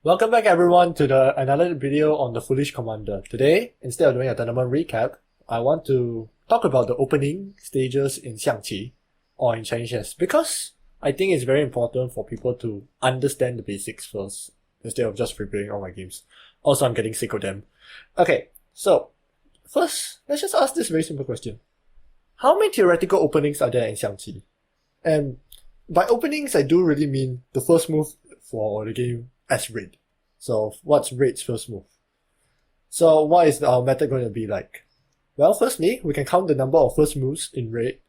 Welcome back everyone to another video on the Foolish Commander. Today, instead of doing a tournament recap, I want to talk about the opening stages in Xiang Qi or in Chinese chess because I think it's very important for people to understand the basics first instead of just replaying all my games. Also, I'm getting sick of them. Okay, so first, let's just ask this very simple question. How many theoretical openings are there in Xiang Qi? And by openings, I do really mean the first move for the game as red. So what's red's first move? So what is our method going to be like? Well, firstly, we can count the number of first moves in red.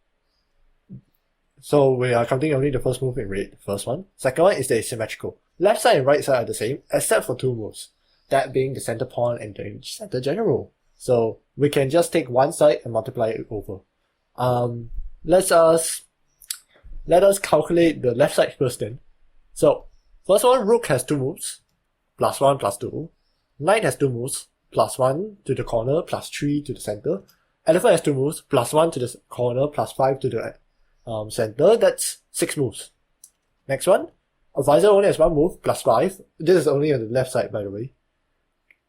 So we are counting only the first move in red, first one. Second one is the asymmetrical. Left side and right side are the same, except for two moves. That being the center pawn and the center general. So we can just take one side and multiply it over. Let us calculate the left side first then. So first one, rook has two moves, +1, +2. Knight has two moves, +1 to the corner, +3 to the center. Elephant has two moves, +1 to the corner, +5 to the center. That's 6 moves. Next one, Advisor only has one move, +5. This is only on the left side, by the way.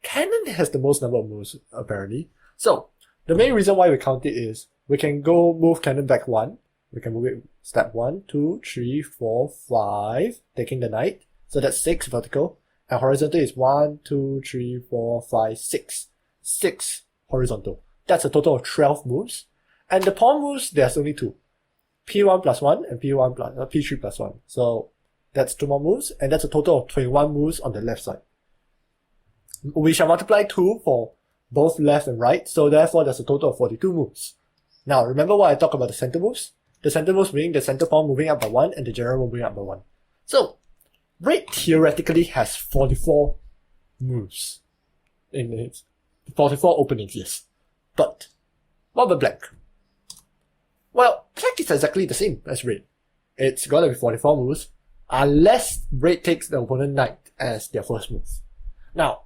Cannon has the most number of moves, apparently. So, the main reason why we count it is, we can go move cannon back 1. We can move it step 1, 2, 3, 4, 5, taking the knight. So that's 6 vertical. And horizontal is 1, 2, 3, 4, 5, 6. 6 horizontal. That's a total of 12 moves. And the pawn moves, there's only 2. P1 plus 1 and P3 plus 1. So that's 2 more moves. And that's a total of 21 moves on the left side. We shall multiply 2 for both left and right. So therefore, there's a total of 42 moves. Now, remember what I talked about the center moves? The center moves being the center pawn moving up by 1 and the general moving up by 1. So, red theoretically has 44 moves. In its 44 openings, yes. But, what about black? Well, black is exactly the same as red. It's gonna be 44 moves, unless red takes the opponent knight as their first move. Now,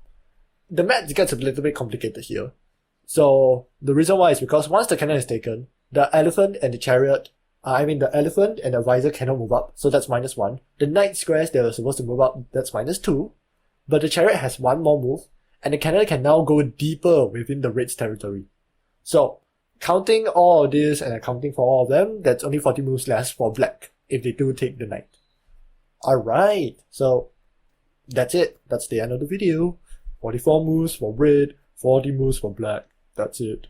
the math gets a little bit complicated here. So, the reason why is because once the cannon is taken, the elephant and the chariot the elephant and the advisor cannot move up, so that's -1. The knight squares they were supposed to move up, that's -2. But the chariot has one more move, and the cannon can now go deeper within the red's territory. So, counting all of this and accounting for all of them, that's only 40 moves less for black, if they do take the knight. Alright, so that's it. That's the end of the video. 44 moves for red, 40 moves for black. That's it.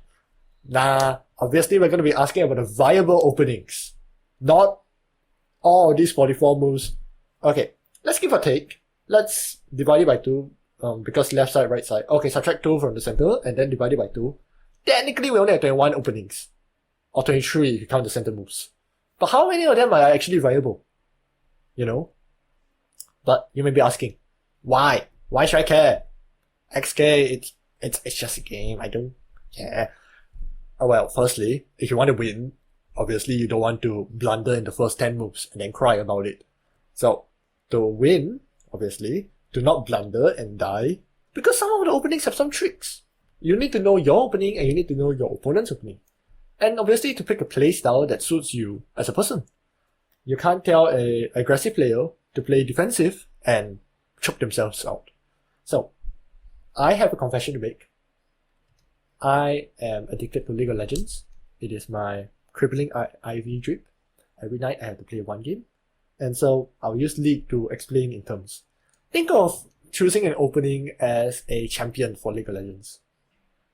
Obviously we're going to be asking about the viable openings. Not all these 44 moves. Okay, let's give a take. Let's divide it by 2, because left side, right side. Okay, subtract 2 from the center, and then divide it by 2. Technically we only have 21 openings. Or 23 if you count the center moves. But how many of them are actually viable? You know? But you may be asking, why? Why should I care? XK, it's just a game, I don't care. Well, firstly, if you want to win, obviously you don't want to blunder in the first 10 moves and then cry about it. So, to win, obviously, do not blunder and die, because some of the openings have some tricks. You need to know your opening and you need to know your opponent's opening. And obviously to pick a playstyle that suits you as a person. You can't tell an aggressive player to play defensive and choke themselves out. So, I have a confession to make. I am addicted to League of Legends. It is my crippling IV drip. Every night I have to play one game. And so I'll use League to explain in terms. Think of choosing an opening as a champion for League of Legends.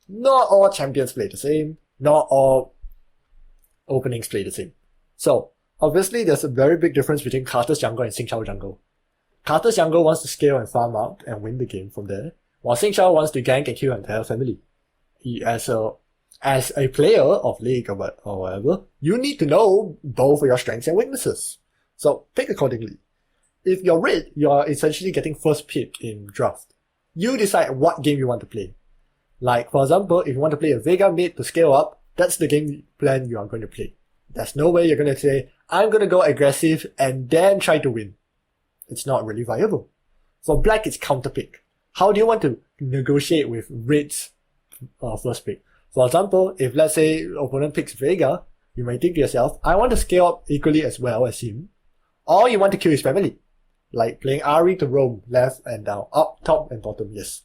Not all champions play the same. Not all openings play the same. So, obviously there's a very big difference between Carter's jungle and Xing Qiao jungle. Carter's jungle wants to scale and farm out and win the game from there, while Xiang Qi wants to gank and kill an entire family. As a player of League or whatever, you need to know both your strengths and weaknesses. So pick accordingly. If you're red, you're essentially getting first pick in draft. You decide what game you want to play. Like, for example, if you want to play a Vega mid to scale up, that's the game plan you are going to play. There's no way you're going to say, I'm going to go aggressive and then try to win. It's not really viable. For black, it's counter pick. How do you want to negotiate with red's first pick? For example, if let's say opponent picks Vega, you may think to yourself, I want to scale up equally as well as him, or you want to kill his family. Like playing RE to roam, left and down, up, top and bottom, yes.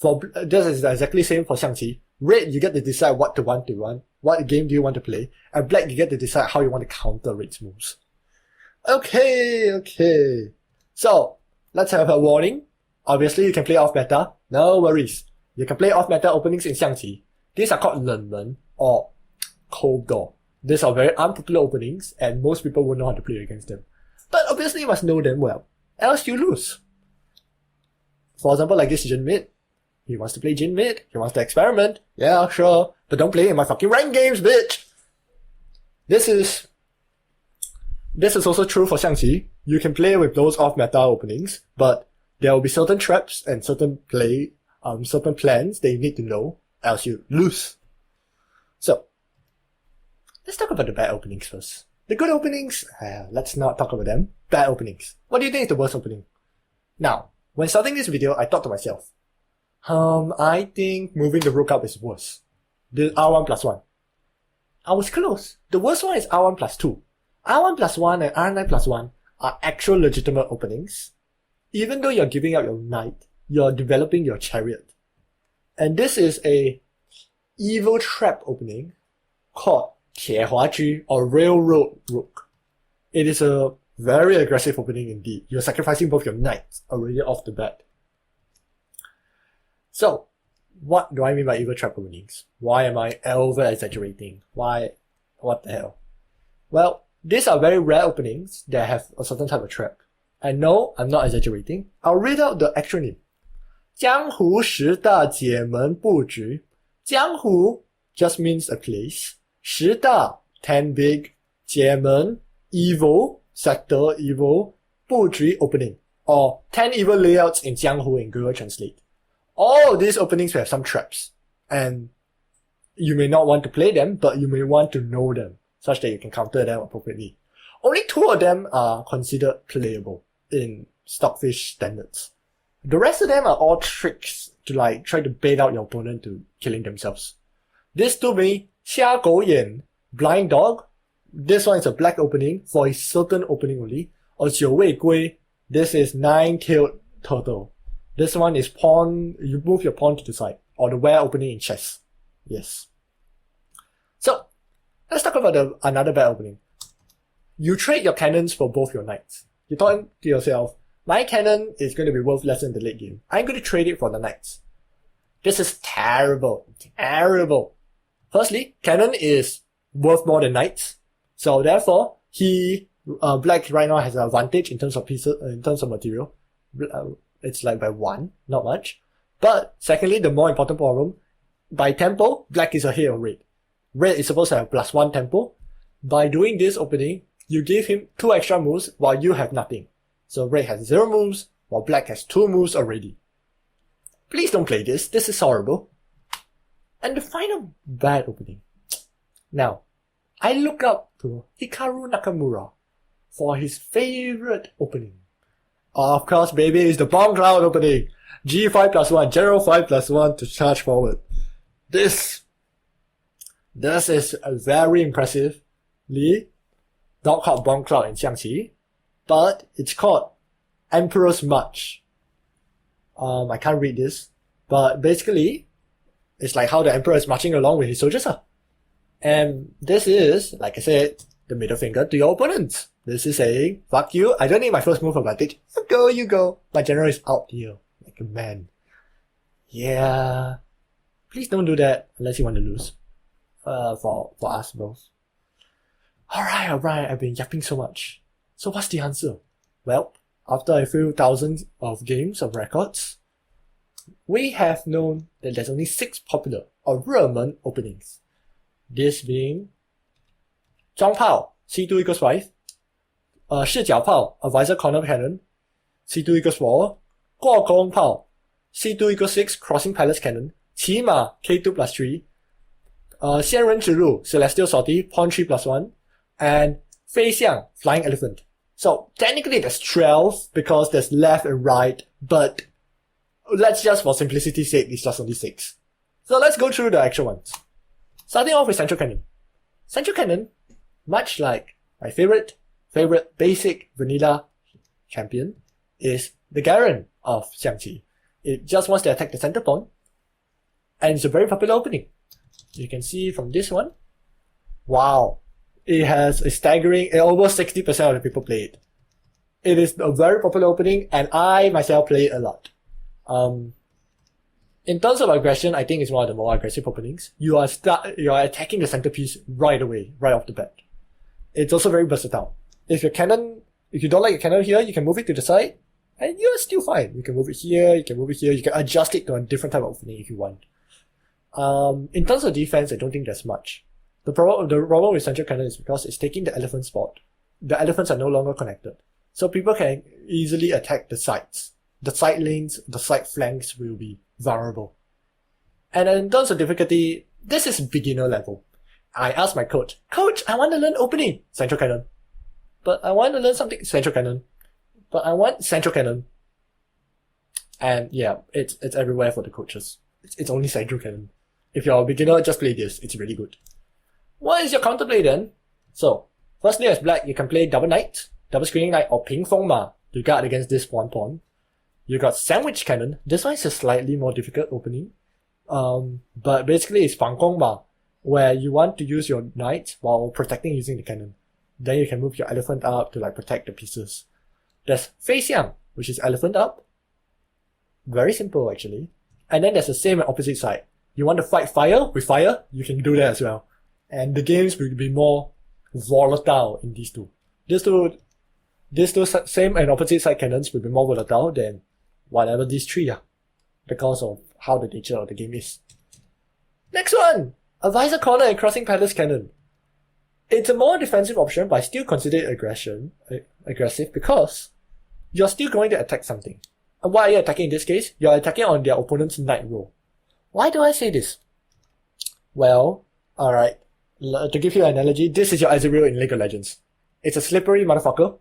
This is exactly the same for Xiangqi. Red, you get to decide what game do you want to play, and black, you get to decide how you want to counter red's moves. Okay. So, let's have a warning. Obviously, you can play off meta, no worries. You can play off meta openings in Xiangqi. These are called 冷门 or cold door. These are very unpopular openings, and most people won't know how to play against them. But obviously you must know them well, else you lose. For example, like this Jin mid. He wants to play Jin mid, he wants to experiment. Yeah, sure, but don't play in my fucking rank games, bitch! This is also true for Xiangqi. You can play with those off-meta openings, but there will be certain traps and certain plans that you need to know, else you lose. So, let's talk about the bad openings first. The good openings, let's not talk about them. Bad openings. What do you think is the worst opening? Now, when starting this video, I thought to myself, I think moving the rook up is worse. The R1 plus 1. I was close. The worst one is R1 plus 2. R1 plus 1 and R9 plus 1 are actual legitimate openings. Even though you're giving up your knight, you're developing your chariot. And this is a evil trap opening called 铁滑车 or railroad rook. It is a very aggressive opening indeed. You're sacrificing both your knights already off the bat. So, what do I mean by evil trap openings? Why am I over exaggerating? What the hell? Well, these are very rare openings that have a certain type of trap. And no, I'm not exaggerating. I'll read out the actual name. 江湖十大解门布局. 江湖 just means a place. 十大 10 big. 解门 evil, sector, evil. 布局 opening. Or 10 evil layouts in Jianghu in Google Translate. All these openings will have some traps. And you may not want to play them, but you may want to know them, such that you can counter them appropriately. Only 2 of them are considered playable in Stockfish standards. The rest of them are all tricks to like try to bait out your opponent to killing themselves. This to me, 瞎狗眼, blind dog. This one is a black opening for a certain opening only. Or 九尾龟, this is 9-tailed turtle. This one is pawn, you move your pawn to the side. Or the where opening in chess. Yes. So, let's talk about another bad opening. You trade your cannons for both your knights. You thought to yourself, my cannon is going to be worth less in the late game. I'm going to trade it for the knights. This is terrible. Terrible. Firstly, cannon is worth more than knights. So therefore, black right now has an advantage in terms of pieces, in terms of material. It's like by 1, not much. But secondly, the more important problem, by tempo, black is ahead of red. Red is supposed to have +1 tempo. By doing this opening, you give him 2 extra moves while you have nothing. So red has 0 moves, while black has 2 moves already. Please don't play this. This is horrible. And the final bad opening. Now, I look up to Hikaru Nakamura for his favorite opening. Of course, baby, it's the bomb cloud opening. G5 plus 1, General 5 plus 1 to charge forward. This is a very impressively not called bomb cloud in Xiangqi, but it's called Emperor's March. I can't read this, but basically, it's like how the Emperor is marching along with his soldiers. And this is, like I said, the middle finger to your opponents. This is saying, fuck you, I don't need my first move advantage. You go. My general is out here, like a man. Yeah. Please don't do that unless you want to lose. For us both. Alright, I've been yapping so much. So what's the answer? Well, after a few thousands of games of records, we have known that there's only 6 popular or 热门 openings. This being 装炮 C2 equals 5, 视角炮 a visor corner cannon, C2 equals 4, 过弓炮 C2 equals 6, crossing palace cannon, 骑马 K2 plus 3, 仙人指路 celestial sortie, pawn 3 plus 1, and 飞象 flying elephant. So technically there's 12 because there's left and right, but let's just for simplicity's sake, it's just only 6. So let's go through the actual ones. Starting off with central cannon. Central cannon, much like my favorite basic vanilla champion is the Garen of Xiang Qi. It just wants to attack the center pawn, and it's a very popular opening. You can see from this one, wow, it has a staggering, almost 60% of the people play it. It is a very popular opening, and I myself play it a lot. In terms of aggression, I think it's one of the more aggressive openings. You are attacking the centerpiece right away, right off the bat. It's also very versatile. If you don't like your cannon here, you can move it to the side, and you're still fine. You can move it here, you can move it here, you can adjust it to a different type of opening if you want. In terms of defense, I don't think there's much. The problem with central cannon is because it's taking the elephant spot. The elephants are no longer connected. So people can easily attack the sides. The side lanes, the side flanks will be vulnerable. And in terms of difficulty, this is beginner level. I asked my coach, I want to learn opening, central cannon. But I want to learn something, central cannon. But I want central cannon. And yeah, it's everywhere for the coaches. It's only central cannon. If you're a beginner, just play this. It's really good. What is your counterplay then? So, firstly as black, you can play double knight, double screening knight, or ping feng ma to guard against this one pawn. You got sandwich cannon. This one is a slightly more difficult opening. But basically it's fang gong ma, where you want to use your knight while protecting using the cannon. Then you can move your elephant up to protect the pieces. There's fei xiang, which is elephant up. Very simple actually. And then there's the same opposite side. You want to fight fire with fire, you can do that as well. And the games will be more volatile in these two. These two same and opposite side cannons will be more volatile than whatever these three are, because of how the nature of the game is. Next one! Advisor Corner and Crossing Palace Cannon. It's a more defensive option, but I still consider it aggressive because you're still going to attack something. And why are you attacking in this case? You're attacking on their opponent's knight row. Why do I say this? Well, alright, to give you an analogy, this is your Ezreal in League of Legends. It's a slippery motherfucker.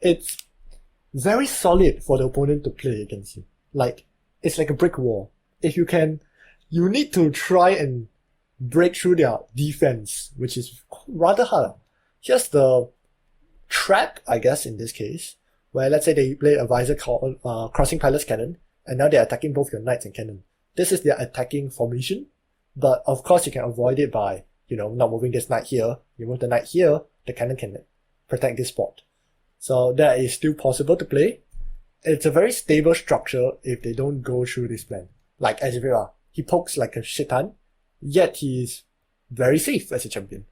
It's very solid for the opponent to play against you. It's like a brick wall. You need to try and break through their defense, which is rather hard. Here's the trap, I guess, in this case, where let's say they play Advisor Crossing Palace Cannon, and now they're attacking both your knights and cannon. This is their attacking formation, but of course you can avoid it by, not moving this knight here. You move the knight here, the cannon can protect this spot. So that is still possible to play. It's a very stable structure if they don't go through this plan. Like Ezreal, he pokes like a shit ton, yet he is very safe as a champion.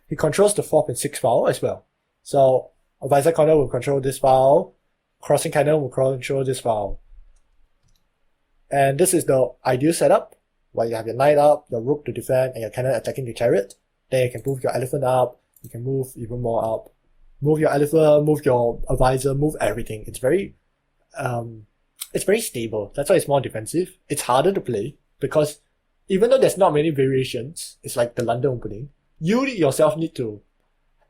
He controls the 4th and 6th file as well. So Advisor Corner will control this file, Crossing Cannon will control this file. And this is the ideal setup, where you have your knight up, your rook to defend, and your cannon attacking the chariot. Then you can move your elephant up, you can move even more up. Move your elephant, move your advisor, move everything. It's very stable. That's why it's more defensive. It's harder to play, because even though there's not many variations, it's like the London opening, you yourself need to,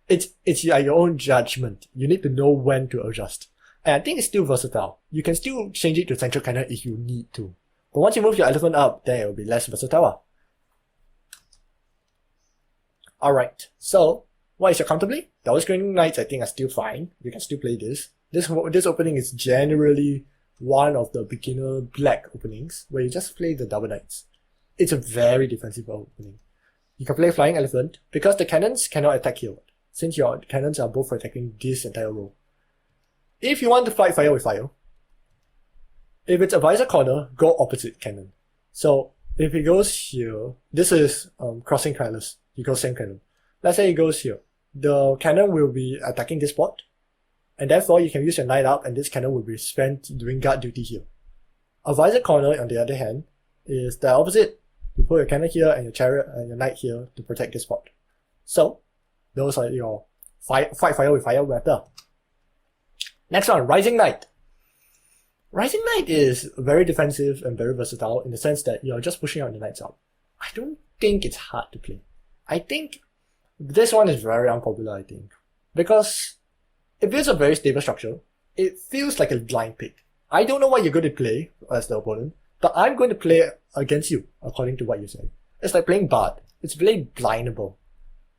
it's your own judgment. You need to know when to adjust. And I think it's still versatile. You can still change it to central cannon if you need to. But once you move your elephant up, then it will be less versatile. Alright, so what is your counterplay? Double screening knights I think are still fine. You can still play this. This opening is generally one of the beginner black openings, where you just play the double knights. It's a very defensive opening. You can play Flying Elephant, because the cannons cannot attack here, since your cannons are both attacking this entire row. If you want to fight fire with fire, if it's Advisor Corner, go opposite cannon. So if he goes here, this is Crossing Palace, he goes same cannon. Let's say he goes here. The cannon will be attacking this spot, and therefore you can use your knight up, and this cannon will be spent doing guard duty here. Advisor Corner, on the other hand, is the opposite. You put your cannon here and your chariot and your knight here to protect this spot. So those are your fight fire with fire method. Next one, Rising Knight. Rising Knight is very defensive and very versatile in the sense that you're just pushing out the knights out. I don't think it's hard to play. I think this one is very unpopular, I think. Because if it's a very stable structure, it feels like a blind pick. I don't know what you're going to play as the opponent, but I'm going to play against you, according to what you say. It's like playing Bard. It's very blindable.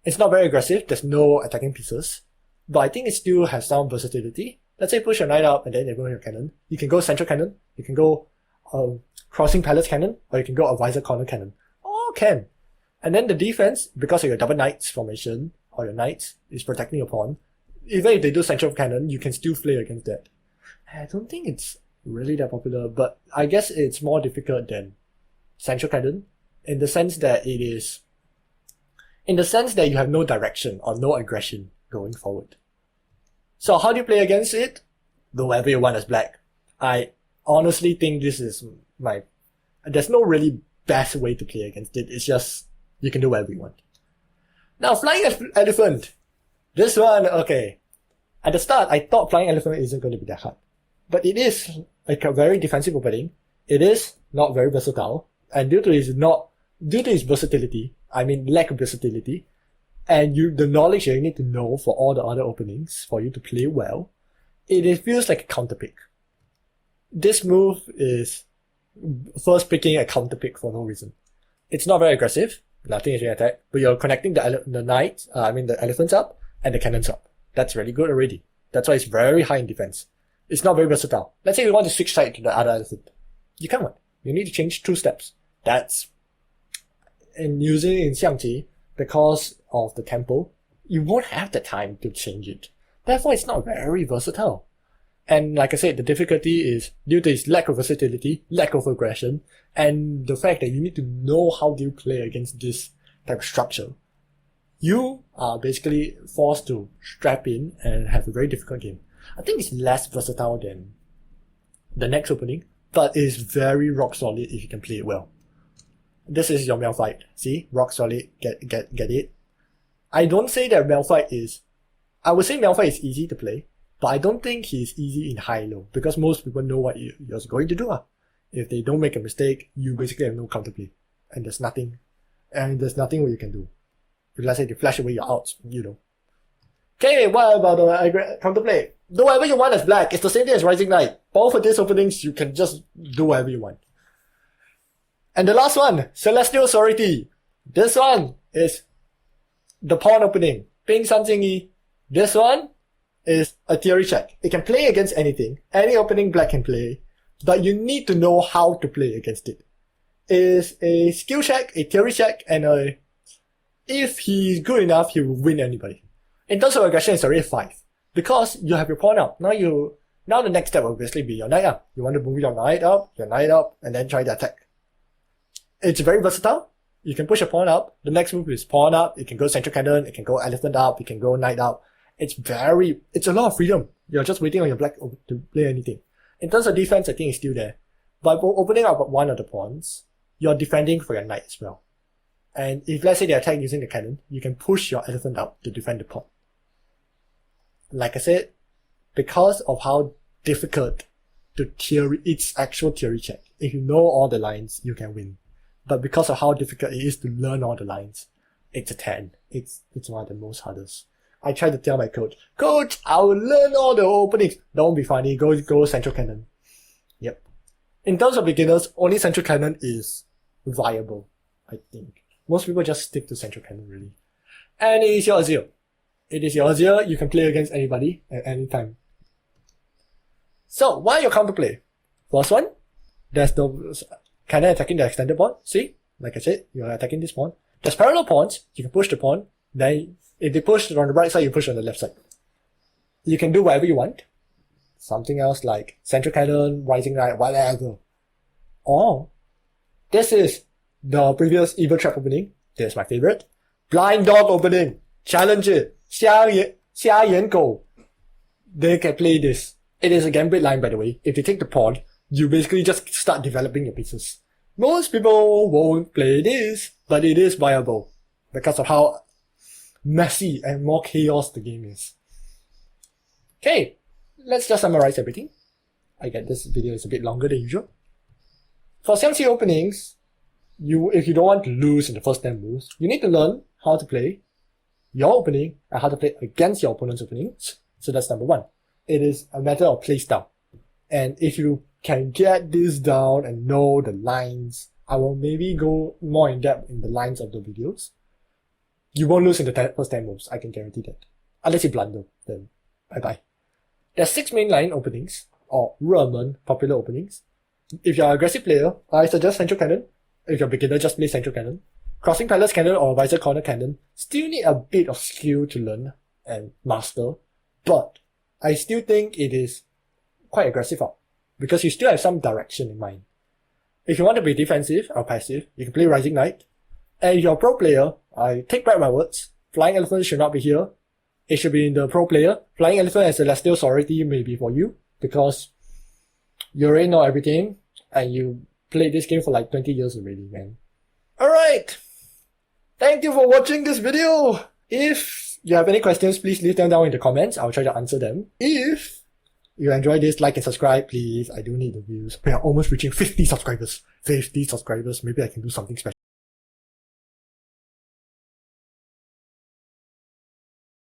It's not very aggressive, there's no attacking pieces, but I think it still has some versatility. Let's say push your knight up and then you go your cannon. You can go central cannon, you can go crossing palace cannon, or you can go advisor corner cannon. All can. And then the defense, because of your double knights formation, or your knights is protecting your pawn, even if they do central cannon, you can still play against that. I don't think it's really that popular, but I guess it's more difficult than central cannon in the sense that you have no direction or no aggression going forward. So how do you play against it? Do whatever you want as black. I honestly think this is there's no really best way to play against it. It's just, you can do whatever you want. Now, flying elephant. This one, okay. At the start, I thought flying elephant isn't going to be that hard. But it is like a very defensive opening. It is not very versatile. And due to its versatility, I mean lack of versatility, and the knowledge that you need to know for all the other openings for you to play well, it feels like a counter pick. This move is first picking a counter pick for no reason. It's not very aggressive, nothing is being attacked, but you're connecting the elephants up and the cannons up. That's really good already. That's why it's very high in defense. It's not very versatile. Let's say you want to switch side to the other elephant. You can't. You need to change 2 steps. And using it in Xiangqi, because of the tempo, you won't have the time to change it. Therefore, it's not very versatile. And like I said, the difficulty is due to its lack of versatility, lack of aggression, and the fact that you need to know how do you play against this type of structure. You are basically forced to strap in and have a very difficult game. I think it's less versatile than the next opening, but it's very rock solid if you can play it well. This is your Malphite. See? Rock solid. Get it? I don't say that I would say Malphite is easy to play, but I don't think he's easy in high-low, because most people know what you're going to do. If they don't make a mistake, you basically have no counterplay. And there's nothing what you can do. If let's say they flash away your outs, you know. Okay, what about the counterplay? Do whatever you want as black. It's the same thing as Rising Knight. Both of these openings, you can just do whatever you want. And the last one, Celestial Sorority. This one is the pawn opening. Ping San Jing Yi. This one is a theory check. It can play against anything. Any opening black can play. But you need to know how to play against it. It is a skill check, a theory check, and if he's good enough, he will win anybody. In terms of aggression, it's already 5. Because you have your pawn up. Now the next step will basically be your knight up. You want to move your knight up, and then try to attack. It's very versatile. You can push a pawn up. The next move is pawn up. It can go central cannon. It can go elephant up. It can go knight up. It's a lot of freedom. You're just waiting on your black to play anything. In terms of defense, I think it's still there. By opening up one of the pawns, you're defending for your knight as well. And if let's say they attack using the cannon, you can push your elephant up to defend the pawn. Like I said, because of how difficult its actual theory check, if you know all the lines, you can win. But because of how difficult it is to learn all the lines, it's a 10. It's one of the most hardest. I tried to tell my coach, I will learn all the openings. Don't be funny, go central cannon. Yep. In terms of beginners, only central cannon is viable, I think. Most people just stick to central cannon, really. And it is your Azir. It is your Azir, you can play against anybody at any time. So, why your counterplay? First one, there's the cannon attacking the extended pawn. See? Like I said, you're attacking this pawn. There's parallel pawns, you can push the pawn. Then, if they push on the right side, you push on the left side. You can do whatever you want. Something else like central cannon, rising knight, whatever. Or, this is the previous evil trap opening. This is my favorite. Blind dog opening. Challenge it. Xiang Qi. They can play this. It is a gambit line, by the way. If you take the pawn, you basically just start developing your pieces. Most people won't play this, but it is viable because of how messy and more chaos the game is. Okay, let's just summarize everything. I get this video is a bit longer than usual. For Xiangqi openings, if you don't want to lose in the first 10 moves, you need to learn how to play your opening and how to play against your opponent's openings. So that's number 1. It is a matter of play style. And if you can get this down and know the lines, I will maybe go more in depth in the lines of the videos. You won't lose in the first 10 moves, I can guarantee that. Unless you blunder, then bye bye. There's 6 mainline openings, or 热门 popular openings. If you're an aggressive player, I suggest Central Cannon. If you're a beginner, just play Central Cannon. Crossing Palace Cannon or Visor Corner Cannon still need a bit of skill to learn and master, but I still think it is quite aggressive because you still have some direction in mind. If you want to be defensive or passive, you can play Rising Knight. And if you're a pro player, I take back my words. Flying Elephant should not be here. It should be in the pro player. Flying Elephant as a Celestial Sorority may be for you because you already know everything and you played this game for like 20 years already, man. Alright! Thank you for watching this video! If you have any questions, please leave them down in the comments. I'll try to answer them. If you enjoyed this, like and subscribe, please. I do need the views. We are almost reaching 50 subscribers. 50 subscribers. Maybe I can do something special.